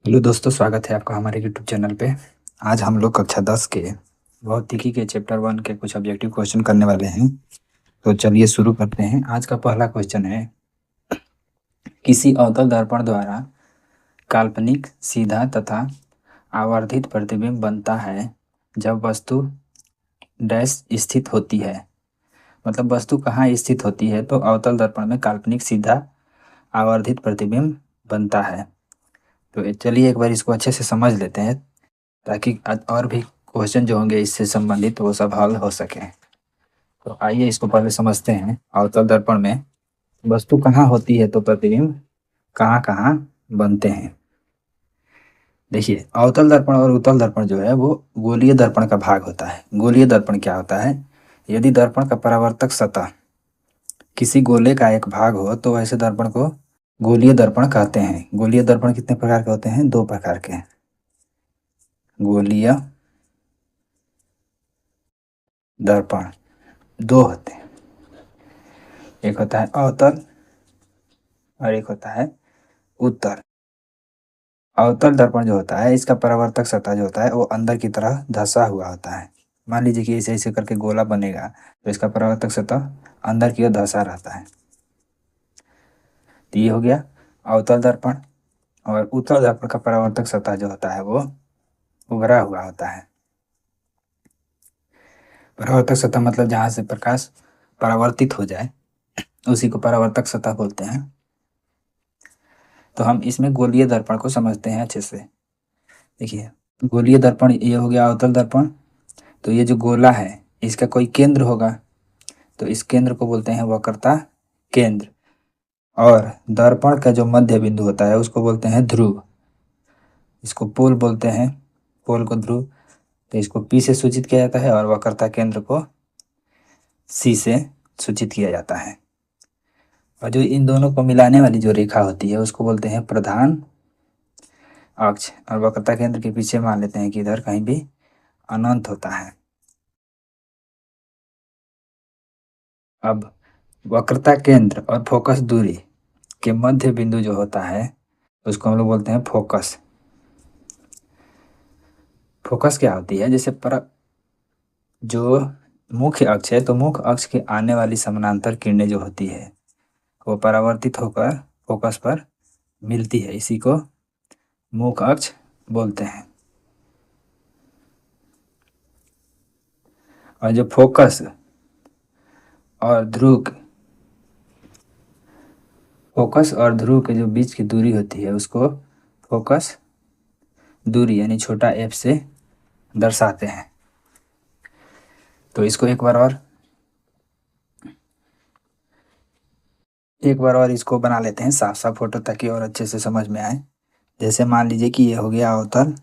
Hello दोस्तों, स्वागत है आपका हमारे यूट्यूब चैनल पे। आज हम लोग कक्षा 10 के भौतिकी के चैप्टर 1 के कुछ ऑब्जेक्टिव क्वेश्चन करने वाले हैं। तो चलिए शुरू करते हैं। आज का पहला क्वेश्चन है, किसी अवतल दर्पण द्वारा काल्पनिक सीधा तथा आवर्धित प्रतिबिंब बनता है जब वस्तु डैश स्थित होती है। मतलब वस्तु कहाँ स्थित होती है तो अवतल दर्पण में काल्पनिक सीधा आवर्धित प्रतिबिंब बनता है। तो चलिए एक बार इसको अच्छे से समझ लेते हैं ताकि और भी क्वेश्चन जो होंगे इससे संबंधित वो सब हल हो सके। तो आइए इसको पहले समझते हैं। अवतल दर्पण में वस्तु कहाँ होती है तो प्रतिबिंब कहाँ कहाँ बनते हैं। देखिए, अवतल दर्पण और उत्तल दर्पण जो है वो गोलीय दर्पण का भाग होता है। गोलीय दर्पण क्या होता है? यदि दर्पण का परावर्तक सतह किसी गोले का एक भाग हो तो ऐसे दर्पण को गोलीय दर्पण कहते हैं। गोलीय दर्पण कितने प्रकार के होते हैं? दो प्रकार के। गोलीय दर्पण दो होते हैं, एक होता है अवतल और एक होता है उत्तल। अवतल दर्पण जो होता है इसका परावर्तक सतह जो होता है वो अंदर की तरह धंसा हुआ होता है। मान लीजिए कि ऐसे ऐसे करके गोला बनेगा तो इसका परावर्तक सतह अंदर की ओर धंसा रहता है। तो ये हो गया अवतल दर्पण। और उत्तल दर्पण का परावर्तक सतह जो होता है वो उभरा हुआ होता है। परावर्तक सतह मतलब जहाँ से प्रकाश परावर्तित हो जाए उसी को परावर्तक सतह बोलते हैं। तो हम इसमें गोलीय दर्पण को समझते हैं अच्छे से। देखिए, गोलीय दर्पण ये हो गया अवतल दर्पण। तो ये जो गोला है इसका कोई केंद्र होगा तो इस केंद्र को बोलते हैं वक्रता केंद्र। और दर्पण का जो मध्य बिंदु होता है उसको बोलते हैं ध्रुव। इसको पोल बोलते हैं, पोल को ध्रुव। तो इसको पी से सूचित किया जाता है और वक्रता केंद्र को सी से सूचित किया जाता है। और जो इन दोनों को मिलाने वाली जो रेखा होती है उसको बोलते हैं प्रधान अक्ष। और वक्रता केंद्र के पीछे मान लेते हैं कि इधर कहीं भी अनंत होता है। अब वक्रता केंद्र और फोकस दूरी के मध्य बिंदु जो होता है उसको हम लोग बोलते हैं फोकस। फोकस क्या होती है? जैसे पर जो मुख्य अक्ष है तो मुख्य अक्ष के आने वाली समानांतर किरणें जो होती है वो परावर्तित होकर फोकस पर मिलती है, इसी को मुख्य अक्ष बोलते हैं। और जो फोकस और ध्रुव फोकस और ध्रुव के जो बीच की दूरी होती है उसको फोकस दूरी यानी छोटा एफ से दर्शाते हैं। तो इसको एक बार और इसको बना लेते हैं साफ साफ फोटो ताकि और अच्छे से समझ में आए। जैसे मान लीजिए कि ये हो गया अवतल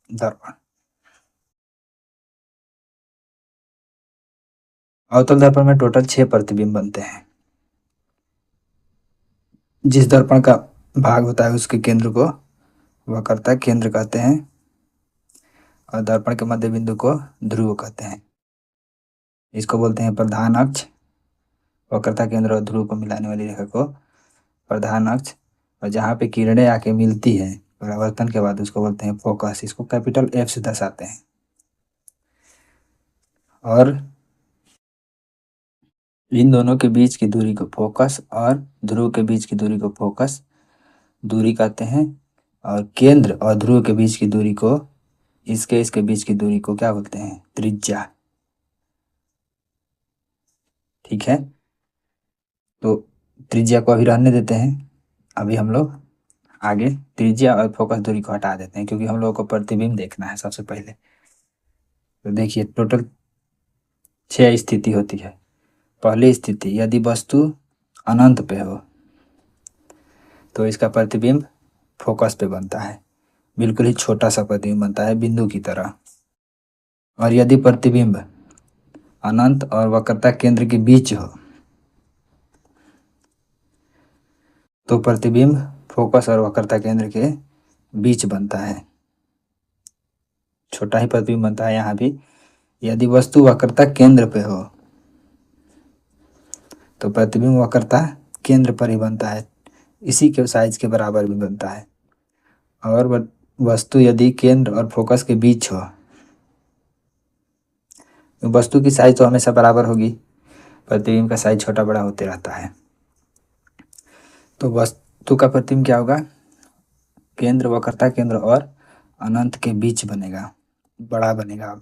दर्पण। अवतल दर्पण में टोटल 6 प्रतिबिंब बनते हैं। जिस दर्पण का भाग होता है उसके केंद्र को वक्रता केंद्र कहते हैं और दर्पण के मध्य बिंदु को ध्रुव कहते हैं। इसको बोलते हैं प्रधान अक्ष। वक्रता केंद्र और ध्रुव को मिलाने वाली रेखा को प्रधान अक्ष। और जहाँ पे किरणें आके मिलती है परावर्तन के बाद उसको बोलते हैं फोकस। इसको कैपिटल एफ से दर्शाते हैं। और इन दोनों के बीच की दूरी को फोकस और ध्रुव के बीच की दूरी को फोकस दूरी कहते हैं। और केंद्र और ध्रुव के बीच की दूरी को इसके बीच की दूरी को क्या बोलते हैं? त्रिज्या। ठीक है, तो त्रिज्या को अभी रहने देते हैं। अभी हम लोग आगे त्रिज्या और फोकस दूरी को हटा देते हैं क्योंकि हम लोगों को प्रतिबिंब देखना है सबसे पहले। तो देखिए, टोटल 6 स्थिति होती है। पहली स्थिति, यदि वस्तु अनंत पे हो तो इसका प्रतिबिंब फोकस पे बनता है। बिल्कुल ही छोटा सा प्रतिबिंब बनता है बिंदु की तरह। और यदि प्रतिबिंब अनंत और वक्रता केंद्र के बीच हो तो प्रतिबिंब फोकस और वक्रता केंद्र के बीच बनता है। छोटा ही प्रतिबिंब बनता है यहाँ भी। यदि वस्तु वक्रता केंद्र पे हो तो प्रतिबिंब वक्रता केंद्र पर ही बनता है, इसी के साइज के बराबर भी बनता है। और वस्तु यदि केंद्र और फोकस के बीच हो, वस्तु की साइज तो हमेशा बराबर होगी, प्रतिबिंब का साइज छोटा बड़ा होते रहता है। तो वस्तु का प्रतिबिंब क्या होगा, केंद्र, वक्रता केंद्र और अनंत के बीच बनेगा, बड़ा बनेगा। अब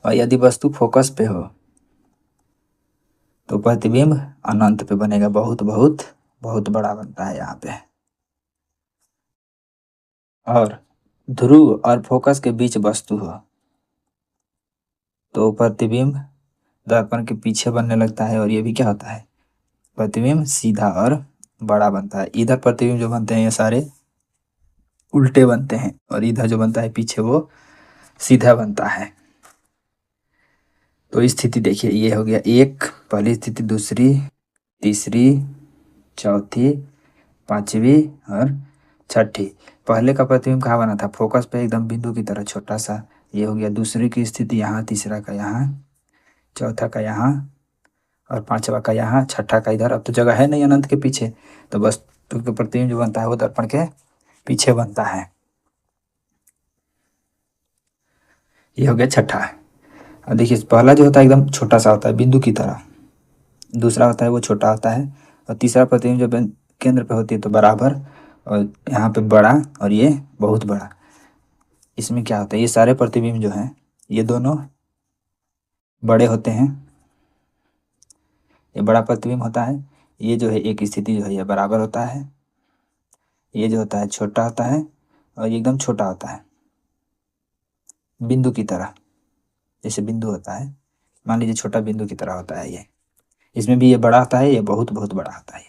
और यदि वस्तु फोकस पे हो तो प्रतिबिंब अनंत पे बनेगा, बहुत बहुत बहुत बड़ा बनता है यहाँ पे। और ध्रुव और फोकस के बीच वस्तु हो तो प्रतिबिंब दर्पण के पीछे बनने लगता है, और ये भी क्या होता है, प्रतिबिंब सीधा और बड़ा बनता है। इधर प्रतिबिंब जो बनते हैं ये सारे उल्टे बनते हैं, और इधर जो बनता है पीछे वो सीधा बनता है। तो स्थिति देखिए, ये हो गया एक, पहली स्थिति, दूसरी, तीसरी, चौथी, पांचवी और छठी। पहले का प्रतिबिंब कहाँ बना था, फोकस पे एकदम बिंदु की तरह छोटा सा। ये हो गया दूसरी की स्थिति यहाँ, तीसरा का यहाँ, चौथा का यहाँ और पांचवा का यहाँ, छठा का इधर। अब तो जगह है नहीं अनंत के पीछे, तो वस्तु का प्रतिबिंब जो बनता है वो दर्पण के पीछे बनता है। ये हो गया छठा। अब देखिए, पहला जो होता है एकदम छोटा सा होता है बिंदु की तरह, दूसरा होता है वो छोटा होता है, और तीसरा प्रतिबिंब जब केंद्र पे होती है तो बराबर, और यहाँ पे बड़ा, और ये बहुत बड़ा। इसमें क्या होता है, ये सारे प्रतिबिंब जो हैं ये दोनों बड़े होते हैं, ये बड़ा प्रतिबिंब होता है। ये जो है एक स्थिति जो है ये बराबर होता है, ये जो होता है छोटा होता है, और ये एकदम छोटा होता है बिंदु की तरह। जैसे बिंदु होता है, मान लीजिए छोटा बिंदु की तरह होता है ये, इसमें भी ये बड़ा होता है, ये बहुत बहुत बड़ा होता है।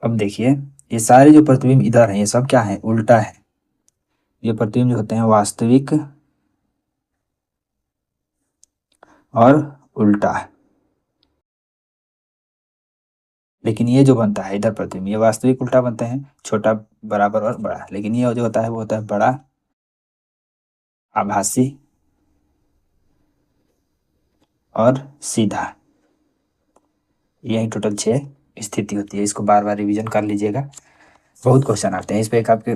अब देखिए, ये सारे जो प्रतिबिंब इधर हैं ये सब क्या है, उल्टा है। ये प्रतिबिंब जो होते हैं वास्तविक और उल्टा, लेकिन ये जो बनता है इधर प्रतिबिंब, ये वास्तविक उल्टा बनते हैं, छोटा बराबर और बड़ा। लेकिन ये जो होता है वो होता है बड़ा, आभासी और सीधा। यही टोटल 6 स्थिति होती है। इसको बार बार रिवीजन कर लीजिएगा, बहुत क्वेश्चन आते हैं इस पे। एक आपके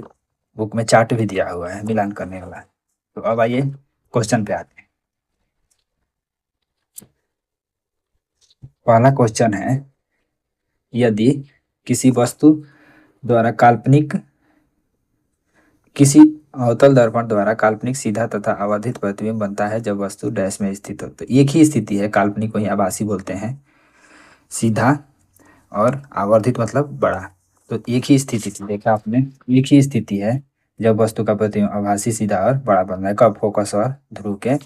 बुक में चार्ट भी दिया हुआ है मिलान करने वाला। तो अब आइए क्वेश्चन पे आते हैं। पहला क्वेश्चन है, यदि किसी वस्तु द्वारा काल्पनिक, किसी अवतल दर्पण द्वारा काल्पनिक सीधा तथा आवर्धित प्रतिबिंब बनता है जब वस्तु डैश में स्थित हो। तो एक ही स्थिति है, काल्पनिक को ही आभासी बोलते हैं, सीधा और आवर्धित मतलब बड़ा। तो एक ही स्थिति थी, देखा आपने, एक ही स्थिति है जब वस्तु का प्रतिबिंब आभासी, सीधा और बड़ा बन रहा है। कब, फोकस और ध्रुव के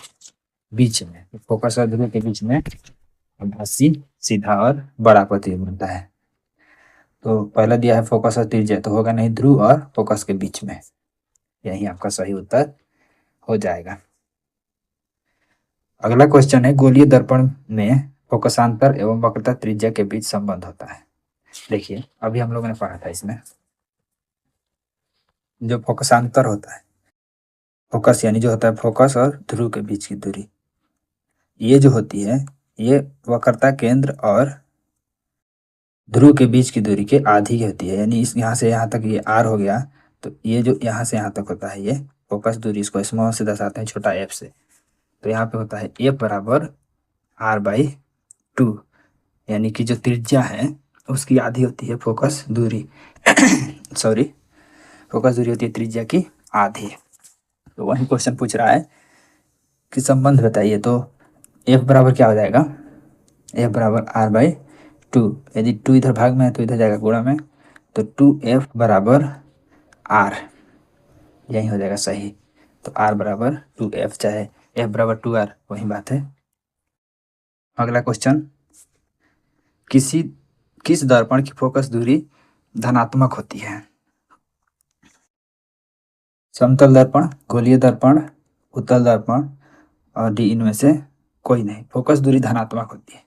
बीच में। फोकस और ध्रुव के बीच में आभासी, सीधा और बड़ा प्रतिबिंब बनता है। तो पहला दिया है फोकस और त्रिज्या, तो होगा नहीं, ध्रुव और फोकस के बीच में। यही आपका सही उत्तर हो जाएगा। अगला क्वेश्चन है, गोलीय दर्पण में फोकसांतर एवं वक्रता त्रिज्या के बीच संबंध होता है। देखिए, अभी हम लोगों ने पढ़ा था, इसमें जो फोकसांतर होता है, फोकस यानी जो होता है फोकस और ध्रुव के बीच की दूरी, ये जो होती है ये वक्रता केंद्र और ध्रुव के बीच की दूरी के आधी की होती है। यानी इस यहाँ से यहाँ तक ये आर हो गया, तो ये जो यहाँ से यहाँ तक होता है ये फोकस दूरी, इसको स्मॉल से दर्शाते हैं छोटा एफ से। तो यहाँ पे होता है एफ बराबर r/2, यानी कि जो त्रिज्या है उसकी आधी होती है फोकस दूरी सॉरी, फोकस दूरी होती है त्रिज्या की आधी। तो वही क्वेश्चन पूछ रहा है कि संबंध बताइए। तो f बराबर क्या हो जाएगा, f बराबर r/2। यदि 2 इधर भाग में है तो इधर जाएगा गुणा में, तो 2f बराबर r, यही हो जाएगा सही। तो r बराबर 2f, चाहे f बराबर 2r, वही बात है। अगला क्वेश्चन, किस दर्पण की फोकस दूरी धनात्मक होती है। समतल दर्पण, गोलीय दर्पण, उत्तल दर्पण और डी, इनमें से कोई नहीं। फोकस दूरी धनात्मक होती है।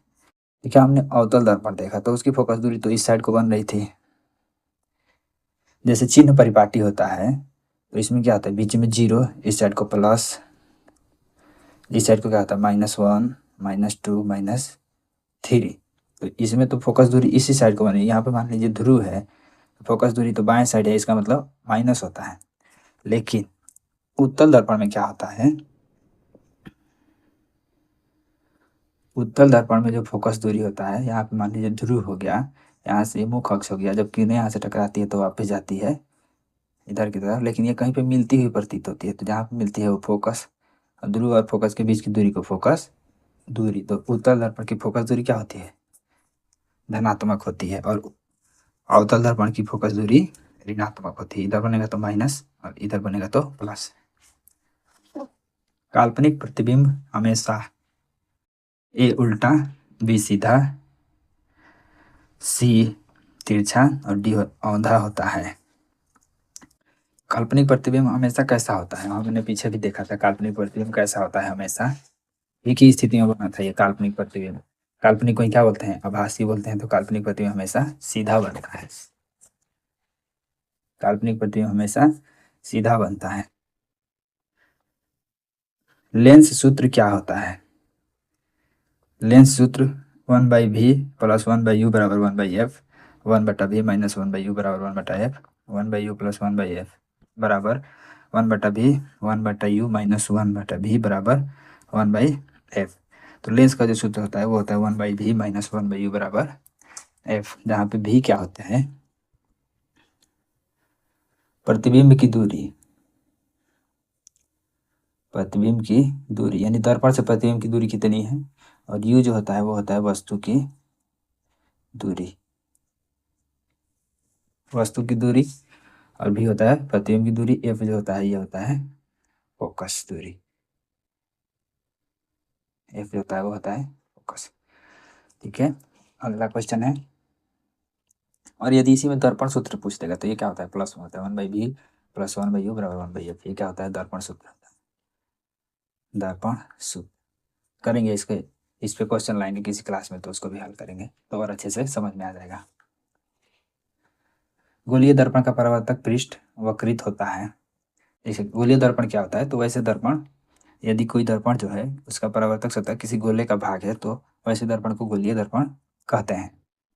देखिए, हमने अवतल दर्पण देखा तो उसकी फोकस दूरी तो इस साइड को बन रही थी। जैसे चिन्ह परिपाटी होता है तो इसमें क्या होता है, बीच में 0, इस साइड को प्लस, इस साइड को क्या होता है -1, -2, -3। तो इसमें तो फोकस दूरी इसी साइड को बनेगी। यहाँ पे मान लीजिए ध्रुव है, फोकस दूरी तो बाएं साइड है, इसका मतलब माइनस होता है। लेकिन उत्तल दर्पण में क्या होता है, उत्तल दर्पण में जो फोकस दूरी होता है, यहाँ पे मान लीजिए ध्रुव हो गया, यहाँ से मुख्य अक्ष हो गया, जब किरणें यहाँ से टकराती है तो वापस जाती है इधर की तरफ, लेकिन ये कहीं पे मिलती हुई प्रतीत होती है। तो जहाँ पे मिलती है वो फोकस, ध्रुव और फोकस के बीच की दूरी को फोकस दूरी। तो उत्तल दर्पण की फोकस दूरी क्या होती है, धनात्मक होती है, और अवतल दर्पण की फोकस दूरी ऋणात्मक होती है। इधर बनेगा तो माइनस और इधर बनेगा तो प्लस। काल्पनिक प्रतिबिंब हमेशा ए उल्टा, बी सीधा, सी तिरछा और डी औंधा होता है। काल्पनिक प्रतिबिंब हमेशा कैसा होता है, हमने पीछे भी देखा था काल्पनिक प्रतिबिंब कैसा होता है, हमेशा एक ही स्थिति में बना था ये काल्पनिक प्रतिबिंब। काल्पनिक को क्या बोलते हैं, आभासी बोलते हैं। तो काल्पनिक प्रतिबिंब हमेशा सीधा बनता है, काल्पनिक प्रतिबिंब हमेशा सीधा बनता है। लेंस सूत्र क्या होता है, लेंस सूत्र 1/v प्लस 1/u बराबर 1/f, 1/v माइनस 1/u बराबर 1/f, 1/u प्लस 1/f बराबर 1/v, 1/u माइनस 1/v बराबर 1/f। तो लेंस का जो सूत्र होता है वो होता है 1/v माइनस 1/u बराबर f, जहाँ पे v क्या होता है, प्रतिबिंब की दूरी, प्रतिबिंब की दूरी यानी दर्पण से प्रतिबिंब की दूरी कितनी है, और u जो होता है वो होता है वस्तु की दूरी, वस्तु की दूरी, और v होता है प्रतिबिंब की दूरी, f जो होता है ये होता है फोकस दूरी, f जो होता है वो होता है फोकस। ठीक है, अगला क्वेश्चन है, और यदि इसी में दर्पण सूत्र पूछ देगा तो ये क्या होता है, प्लस होता है 1/v प्लस 1/u बराबर 1/f। ये क्या होता है, दर्पण सूत्र होता है, दर्पण सूत्र। करेंगे इसके, इस पे क्वेश्चन लाएंगे किसी क्लास में तो उसको भी हल करेंगे तो और अच्छे से समझ में आ जाएगा। गोलीय दर्पण का परावर्तक पृष्ठ वक्रित होता है। जैसे गोलीय दर्पण क्या होता है, तो वैसे दर्पण, यदि कोई दर्पण जो है उसका परावर्तक सतह किसी गोले का भाग है तो वैसे दर्पण को गोलीय दर्पण कहते हैं।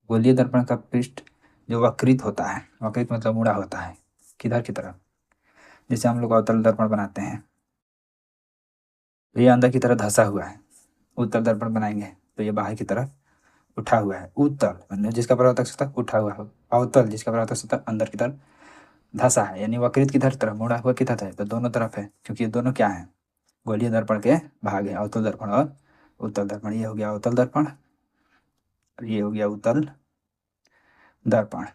गोलीय दर्पण का पृष्ठ जो वक्रित होता है, वक्रित मतलब मुड़ा होता है किधर की तरफ, जैसे हम लोग अवतल दर्पण बनाते हैं तो ये अंदर की तरफ धंसा हुआ है, उत्तल दर्पण बनाएंगे तो ये बाहर की तरफ उठा हुआ है। उत्तल मतलब जिसका परावर्तक सतह उठा हुआ हो, अवतल जिसका परावर्तक सतह अंदर की तरफ धंसा है, यानी वक्रित किधर तरफ, मुड़ा हुआ किधर है, तो दोनों तरफ है, क्योंकि ये दोनों क्या है, गोलीय दर्पण के भाग है, अवतल दर्पण और उत्तल दर्पण। ये हो गया अवतल दर्पण, ये हो गया उत्तल दर्पण।